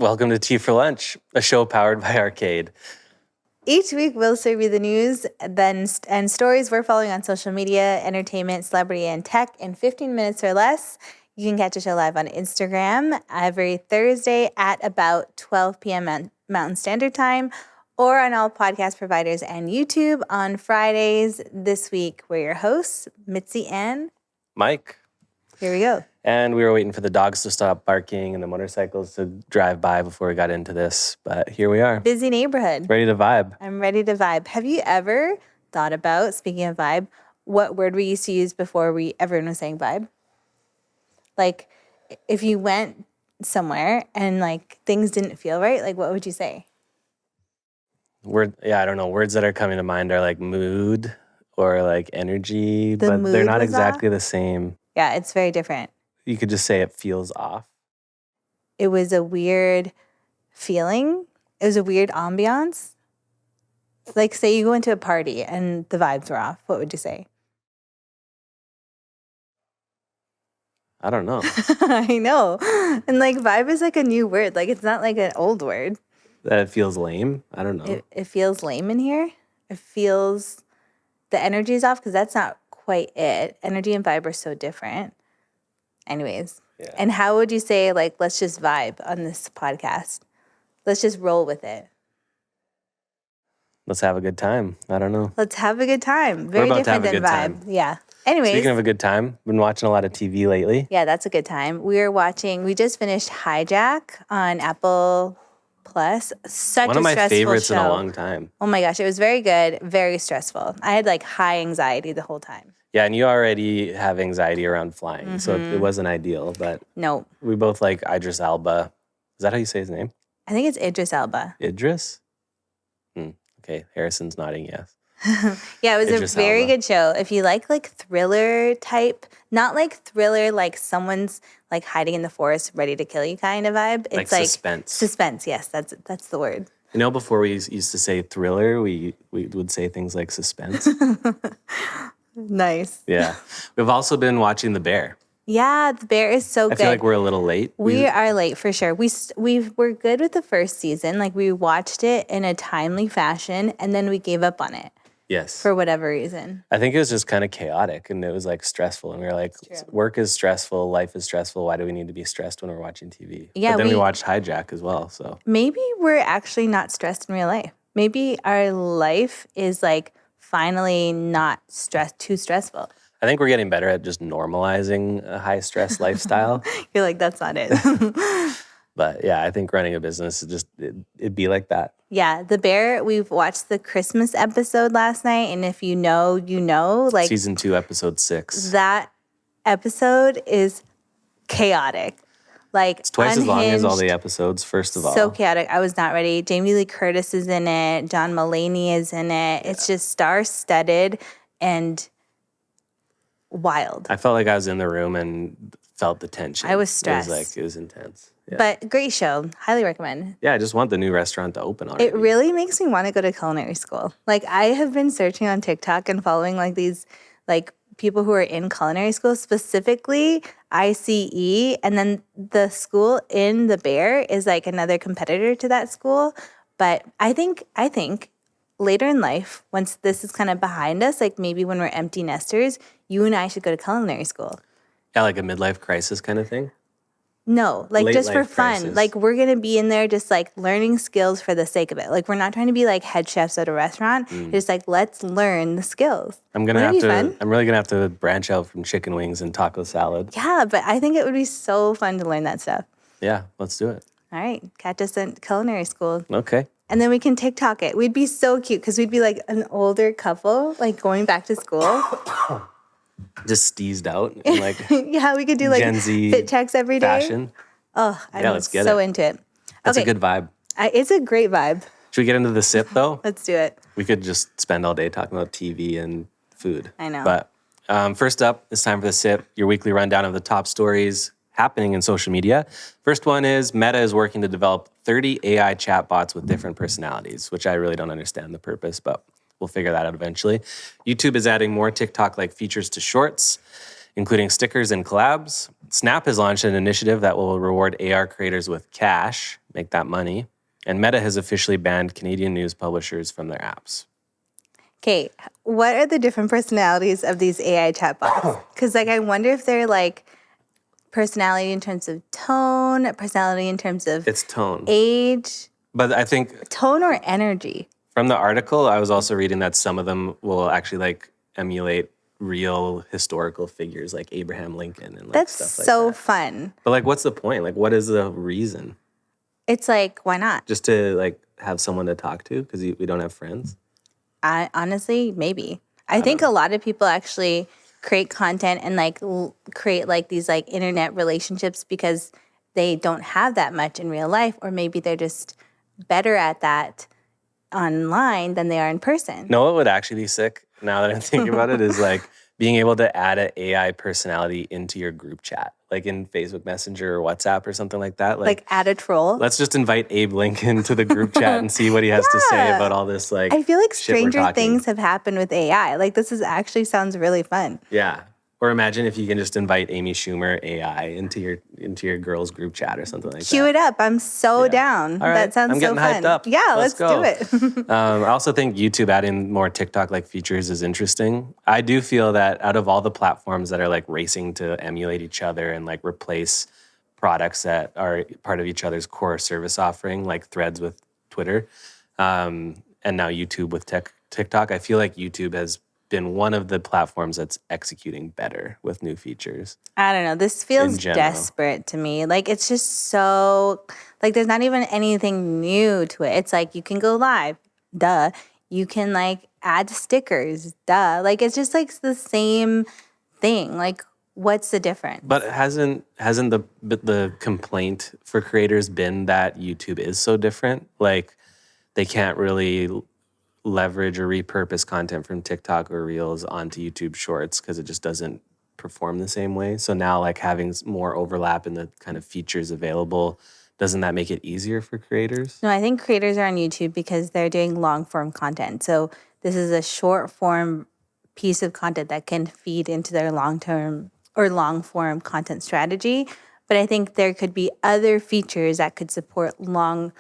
Welcome to Tea for Lunch, a show powered by Arcade. Each week, we'll serve you the news and stories we're following on social media, entertainment, celebrity, and tech in 15 minutes or less. You can catch the show live on Instagram every Thursday at about 12 p.m. Mountain Standard Time, or on all podcast providers and YouTube on Fridays. This week, we're your hosts, Mitzi and Mike. Here we go. And we were waiting for the dogs to stop barking and the motorcycles to drive by before we got into this. But here we are. Busy neighborhood. Ready to vibe. I'm ready to vibe. Have you ever thought about, speaking of vibe, what word we used to use before everyone was saying vibe? Like, if you went somewhere and, like, things didn't feel right, like, what would you say? I don't know. Words that are coming to mind are, like, mood or, like, energy. But they're not exactly the same. Yeah, it's very different. You could just say it feels off. It was a weird feeling. It was a weird ambiance. Like, say you go into a party and the vibes were off. What would you say? I don't know. I know. And, like, vibe is, like, a new word. Like, it's not, like, an old word. That it feels lame? I don't know. It feels lame in here. It feels the energy is off because that's not quite it. Energy and vibe are so different. Anyways. Yeah. And how would you say, like, let's just vibe on this podcast? Let's just roll with it. Let's have a good time. I don't know. Let's have a good time. Very different than vibe. Time. Yeah. Anyways. Speaking of a good time, been watching a lot of TV lately. Yeah, that's a good time. We just finished Hijack on Apple Plus. Such a stressful show. One of my favorites in a long time. Oh my gosh, it was very good, very stressful. I had, like, high anxiety the whole time. Yeah, and you already have anxiety around flying, so it wasn't ideal, but no. We both like Idris Elba. Is that how you say his name? I think it's Idris Elba. Idris? Okay, Harrison's nodding yes. Yeah, it was Idris a very Elba. Good show. If you like thriller type, not like thriller like someone's like hiding in the forest ready to kill you kind of vibe. It's like suspense. Suspense, yes, that's the word. You know, before we used to say thriller, we would say things like suspense. Nice. Yeah. We've also been watching The Bear. Yeah, The Bear is so good. I feel like we're a little late. We are late for sure. We're good with the first season. Like, we watched it in a timely fashion, and then we gave up on it. Yes. For whatever reason. I think it was just kind of chaotic, and it was, like, stressful. And we were like, work is stressful, life is stressful. Why do we need to be stressed when we're watching TV? Yeah, but then we watched Hijack as well, so. Maybe we're actually not stressed in real life. Maybe our life is, like, finally not too stressful. I think we're getting better at just normalizing a high-stress lifestyle. You're like, that's not it. But, yeah, I think running a business, it'd be like that. Yeah, The Bear, we've watched the Christmas episode last night, and if you know, you know. Like, Season 2, Episode 6. That episode is chaotic. Like, it's twice as long as all the episodes, first of all. So chaotic. I was not ready. Jamie Lee Curtis is in it. John Mulaney is in it. Yeah. It's just star-studded and wild. I felt like I was in the room and felt the tension. I was stressed. It was intense. Yeah. But great show. Highly recommend. Yeah, I just want the new restaurant to open already. It really makes me want to go to culinary school. Like, I have been searching on TikTok and following, like, these, like, people who are in culinary school, specifically ICE, and then the school in The Bear is, like, another competitor to that school. But I think later in life, once this is kind of behind us, like, maybe when we're empty nesters, you and I should go to culinary school. Yeah, like a midlife crisis kind of thing? No, like, Late just for fun. Crisis. Like, we're going to be in there just, like, learning skills for the sake of it. Like, we're not trying to be, like, head chefs at a restaurant. Just, like, let's learn the skills. I'm really going to have to branch out from chicken wings and taco salad. Yeah, but I think it would be so fun to learn that stuff. Yeah, let's do it. All right, catch us at culinary school. Okay. And then we can TikTok it. We'd be so cute because we'd be, like, an older couple, like, going back to school. Just steezed out and, like, yeah, we could do, like, Gen Z fit checks every day. Fashion. Oh, I'm so into it. That's a good vibe. It's a great vibe. Should we get into the sip, though? Let's do it. We could just spend all day talking about TV and food. I know. But first up, it's time for the sip, your weekly rundown of the top stories happening in social media. First one is Meta is working to develop 30 AI chatbots with different personalities, which I really don't understand the purpose, but we'll figure that out eventually. YouTube is adding more TikTok-like features to Shorts, including stickers and collabs. Snap has launched an initiative that will reward AR creators with cash, make that money. And Meta has officially banned Canadian news publishers from their apps. Okay, what are the different personalities of these AI chatbots? Because I wonder if they're personality in terms of tone, personality in terms of It's tone. age. But I think tone or energy. From the article, I was also reading that some of them will actually emulate real historical figures like Abraham Lincoln and That's stuff like so that. fun. But what's the point? What is the reason? It's why not? Just to have someone to talk to because we don't have friends? I honestly, maybe. I think a lot of people actually create content and create these internet relationships because they don't have that much in real life, or maybe they're just better at that online than they are in person. No, what would actually be sick now that I'm thinking about it is being able to add an AI personality into your group chat, in Facebook Messenger or WhatsApp or something like that. Add a troll. Let's just invite Abe Lincoln to the group chat and see what he has to say about all this. I feel like shit we're stranger talking. things have happened with AI. This is actually sounds really fun. Yeah. Or imagine if you can just invite Amy Schumer AI into your girls group chat or something like that. Cue it up. I'm so down. All right. That sounds I'm getting so fun. hyped up. Yeah, Let's do go. it. I also think YouTube adding more TikTok-like features is interesting. I do feel that out of all the platforms that are racing to emulate each other and replace products that are part of each other's core service offering, like Threads with Twitter, and now YouTube with TikTok, I feel like YouTube has been one of the platforms that's executing better with new features. I don't know. This feels desperate to me. It's just so, there's not even anything new to it. It's you can go live, duh. You can add stickers, duh. It's just the same thing. What's the difference? But hasn't the complaint for creators been that YouTube is so different? They can't really leverage or repurpose content from TikTok or Reels onto YouTube Shorts because it just doesn't perform the same way. So now having more overlap in the kind of features available, doesn't that make it easier for creators? No, I think creators are on YouTube because they're doing long form content. So this is a short form piece of content that can feed into their long term or long form content strategy. But I think there could be other features that could support long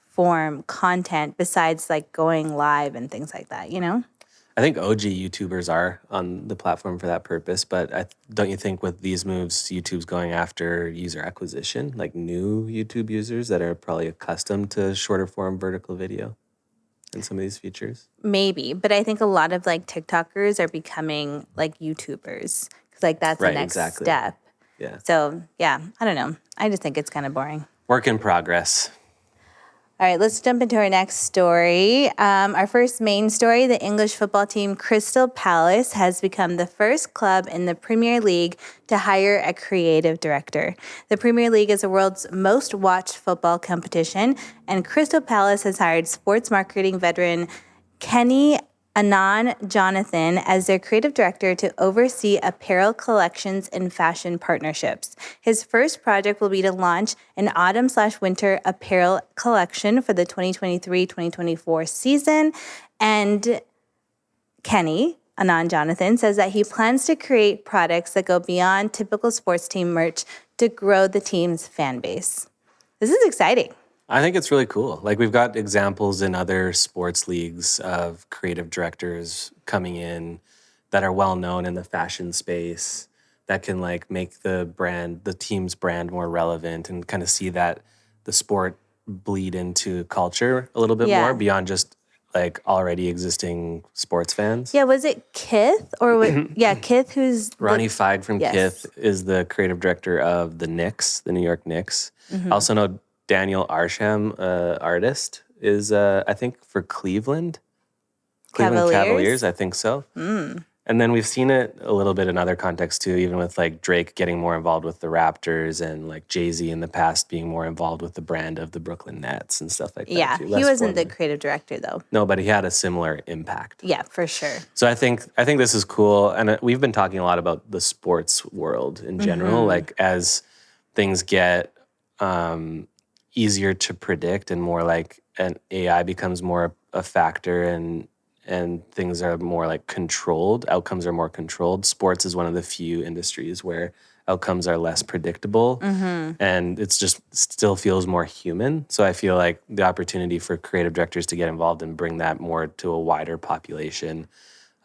form content besides going live and things like that, I think OG YouTubers are on the platform for that purpose, but don't you think with these moves, YouTube's going after user acquisition, new YouTube users that are probably accustomed to shorter form vertical video and some of these features? Maybe, but I think a lot of TikTokers are becoming YouTubers because that's the next step. Yeah. So yeah, I don't know. I just think it's kind of boring. Work in progress. All right, let's jump into our next story. Our first main story, the English football team Crystal Palace has become the first club in the Premier League to hire a creative director. The Premier League is the world's most watched football competition, and Crystal Palace has hired sports marketing veteran Kenny Jonathan as their creative director to oversee apparel collections and fashion partnerships. His first project will be to launch an autumn/winter apparel collection for the 2023-2024 season. And Kenny Jonathan says that he plans to create products that go beyond typical sports team merch to grow the team's fan base. This is exciting. I think it's really cool. We've got examples in other sports leagues of creative directors coming in that are well known in the fashion space that can make the team's brand more relevant and kind of see that the sport bleed into culture a little bit more beyond just already existing sports fans. Yeah, was it Kith Kith, who's Ronnie Feig from Kith is the creative director of the Knicks, the New York Knicks. I also know Daniel Arsham, artist, is I think for Cleveland Cavaliers, I think so. And then we've seen it a little bit in other contexts too, even with Drake getting more involved with the Raptors and Jay-Z in the past being more involved with the brand of the Brooklyn Nets and stuff like that. Yeah, too. He wasn't the creative director though. No, but he had a similar impact. Yeah, for sure. So I think this is cool, and we've been talking a lot about the sports world in general, as things get easier to predict and more an AI becomes more a factor and things are more controlled, outcomes are more controlled. Sports is one of the few industries where outcomes are less predictable, and it's just still feels more human. So I feel like the opportunity for creative directors to get involved and bring that more to a wider population,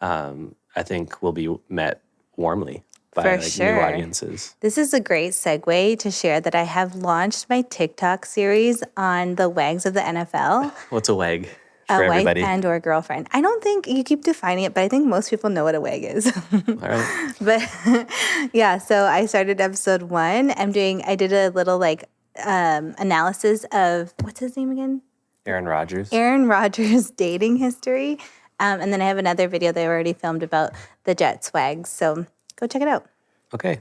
I think will be met warmly by For like sure. new audiences. This is a great segue to share that I have launched my TikTok series on the wags of the NFL. What's a WAG A for wife everybody? and or girlfriend. I don't think you keep defining it, but I think most people know what a wag is. All right. But yeah, so I started episode 1. I did a little like analysis of, what's his name again? Aaron Rodgers. Aaron Rodgers' dating history. And then I have another video that I already filmed about the Jet swags. So go check it out. Okay.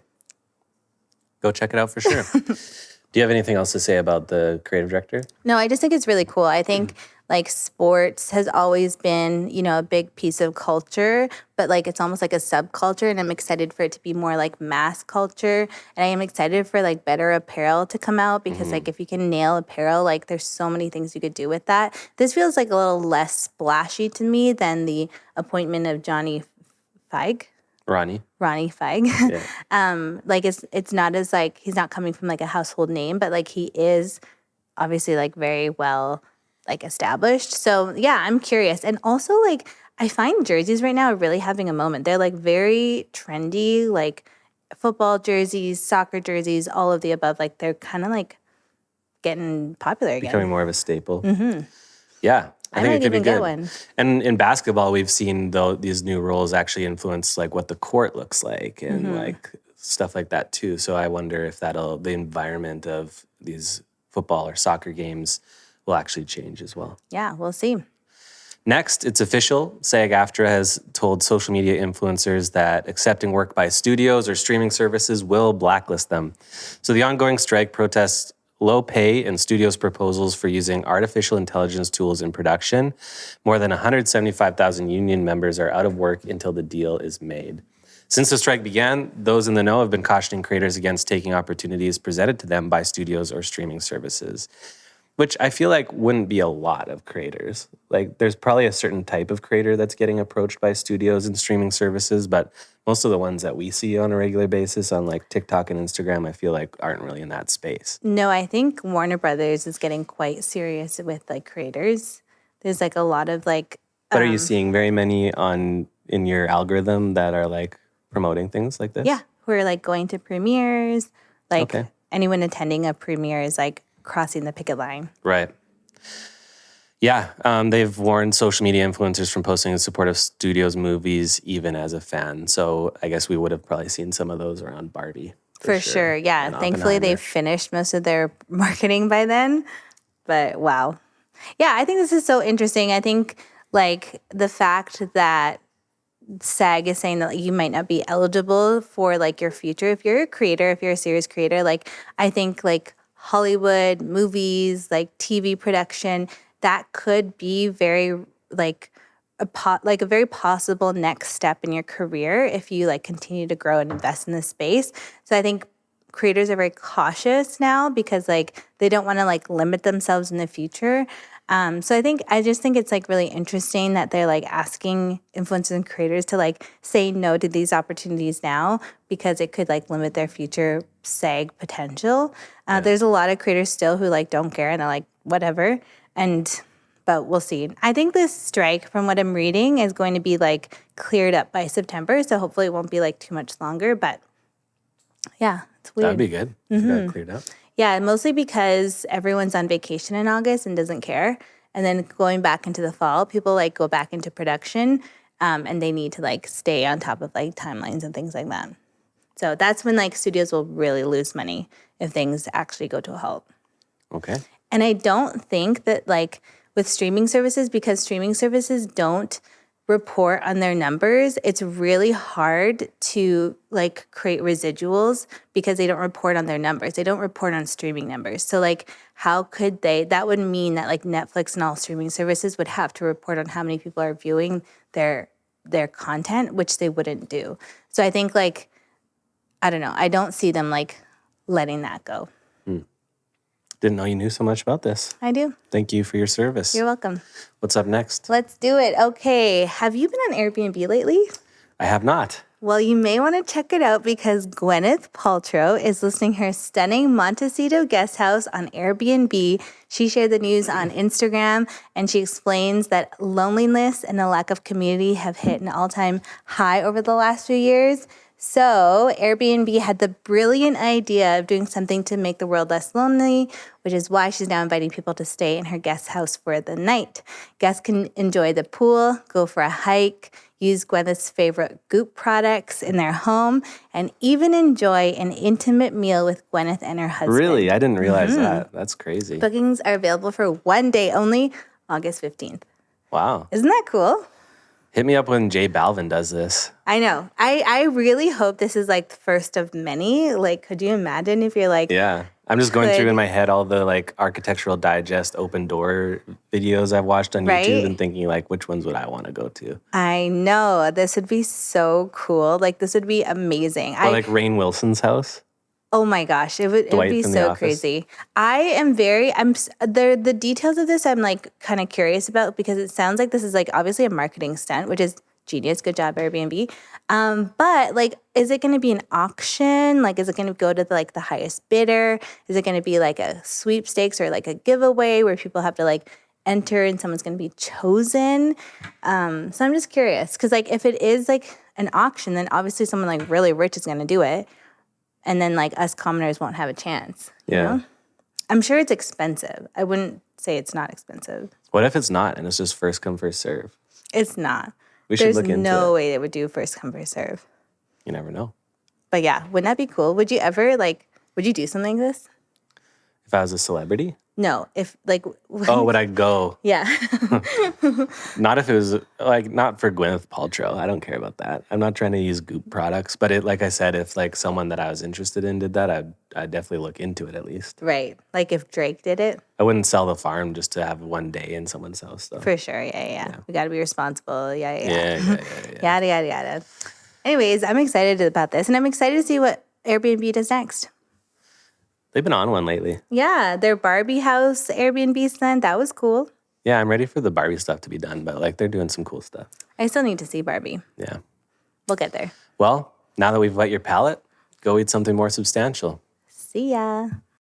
Go check it out for sure. Do you have anything else to say about the creative director? No, I just think it's really cool. I think like sports has always been, a big piece of culture, but like it's almost like a subculture, and I'm excited for it to be more like mass culture. And I am excited for like better apparel to come out because like if you can nail apparel, like there's so many things you could do with that. This feels like a little less splashy to me than the appointment of Ronnie Feig. Yeah. Like it's not as like he's not coming from like a household name, but like he is obviously like very well like established. So yeah, I'm curious. And also like I find jerseys right now are really having a moment. They're like very trendy, like football jerseys, soccer jerseys, all of the above. Like they're kind of like getting popular again. Becoming more of a staple. Yeah. I think might it could be even get good. one. And in basketball, we've seen these new rules actually influence like what the court looks like and like stuff like that too. So I wonder if the environment of these football or soccer games will actually change as well. Yeah, we'll see. Next, it's official. SAG-AFTRA has told social media influencers that accepting work by studios or streaming services will blacklist them. So the ongoing strike protests low pay and studios' proposals for using artificial intelligence tools in production. More than 175,000 union members are out of work until the deal is made. Since the strike began, those in the know have been cautioning creators against taking opportunities presented to them by studios or streaming services, which I feel like wouldn't be a lot of creators. Like there's probably a certain type of creator that's getting approached by studios and streaming services, but most of the ones that we see on a regular basis on like TikTok and Instagram, I feel like aren't really in that space. No, I think Warner Brothers is getting quite serious with like creators. There's like a lot of like But are you seeing very many in your algorithm that are like promoting things like this? yeah, who are like going to premieres. Like Okay. anyone attending a premiere is like crossing the picket line. Right. Yeah, they've warned social media influencers from posting in support of studios' movies, even as a fan. So I guess we would have probably seen some of those around Barbie. For sure. Yeah. And Thankfully, Oppenheimer. they've finished most of their marketing by then. But wow. Yeah, I think this is so interesting. I think like the fact that SAG is saying that like, you might not be eligible for like your future. If you're a creator, if you're a series creator, like I think like Hollywood, movies, like TV production, that could be very like a very possible next step in your career if you like continue to grow and invest in this space. So I think creators are very cautious now because like they don't want to like limit themselves in the future. So I just think it's like really interesting that they're like asking influencers and creators to like say no to these opportunities now because it could like limit their future SAG potential. There's a lot of creators still who like don't care and they're like whatever. But we'll see. I think this strike, from what I'm reading, is going to be like cleared up by September. So hopefully it won't be like too much longer. But yeah, it's weird. That'd be good. If you got it cleared up. Yeah, mostly because everyone's on vacation in August and doesn't care. And then going back into the fall, people like go back into production and they need to like stay on top of like timelines and things like that. So that's when like studios will really lose money if things actually go to a halt. Okay. And I don't think that like with streaming services, because streaming services don't report on their numbers, it's really hard to like create residuals because they don't report on their numbers. They don't report on streaming numbers. So like how could they? That would mean that like Netflix and all streaming services would have to report on how many people are viewing their content, which they wouldn't do. So I think like, I don't know, I don't see them like letting that go. Didn't know you knew so much about this. I do. Thank you for your service. You're welcome. What's up next? Let's do it. Okay. Have you been on Airbnb lately? I have not. Well, you may want to check it out because Gwyneth Paltrow is listing her stunning Montecito guest house on Airbnb. She shared the news on Instagram, and she explains that loneliness and a lack of community have hit an all-time high over the last few years. So Airbnb had the brilliant idea of doing something to make the world less lonely, which is why she's now inviting people to stay in her guest house for the night. Guests can enjoy the pool, go for a hike, use Gwyneth's favorite Goop products in their home, and even enjoy an intimate meal with Gwyneth and her husband. Really? I didn't realize that. That's crazy. Bookings are available for 1 day only, August 15th. Wow. Isn't that cool? Hit me up when J Balvin does this. I know. I really hope this is like the first of many. Like, could you imagine if you're like, Yeah. I'm just going through in my head all the like Architectural Digest open door videos I've watched on Right? YouTube and thinking like, which ones would I want to go to? I know, this would be so cool. Like, this would be amazing. Or like Rainn Wilson's house. Oh my gosh, it would Dwight be from The so Office. crazy. The details of this I'm like kind of curious about because it sounds like this is like obviously a marketing stunt, which is genius. Good job, Airbnb. But like, is it going to be an auction? Like, is it going to go to the highest bidder? Is it going to be like a sweepstakes or like a giveaway where people have to like enter and someone's going to be chosen? So I'm just curious because like if it is like an auction, then obviously someone like really rich is going to do it. And then, like, us commoners won't have a chance. You know? I'm sure it's expensive. I wouldn't say it's not expensive. What if it's not and it's just first come, first serve? It's not. We should look into There's no it. way they would do first come, first serve. You never know. But yeah, wouldn't that be cool? Would you ever, would you do something like this? If I was a celebrity? No. If, like... Oh, would I go? Yeah. Not if it was, like, not for Gwyneth Paltrow. I don't care about that. I'm not trying to use Goop products. But it, like I said, if, like, someone that I was interested in did that, I'd definitely look into it at least. Right. Like if Drake did it? I wouldn't sell the farm just to have 1 day in someone's house, though. For sure. Yeah. We got to be responsible. Yeah. Yeah. Yada, yada, yada. Anyways, I'm excited about this. And I'm excited to see what Airbnb does next. They've been on one lately. Yeah, their Barbie house Airbnb stunt, that was cool. Yeah, I'm ready for the Barbie stuff to be done, but like they're doing some cool stuff. I still need to see Barbie. Yeah. We'll get there. Well, now that we've whet your palate, go eat something more substantial. See ya.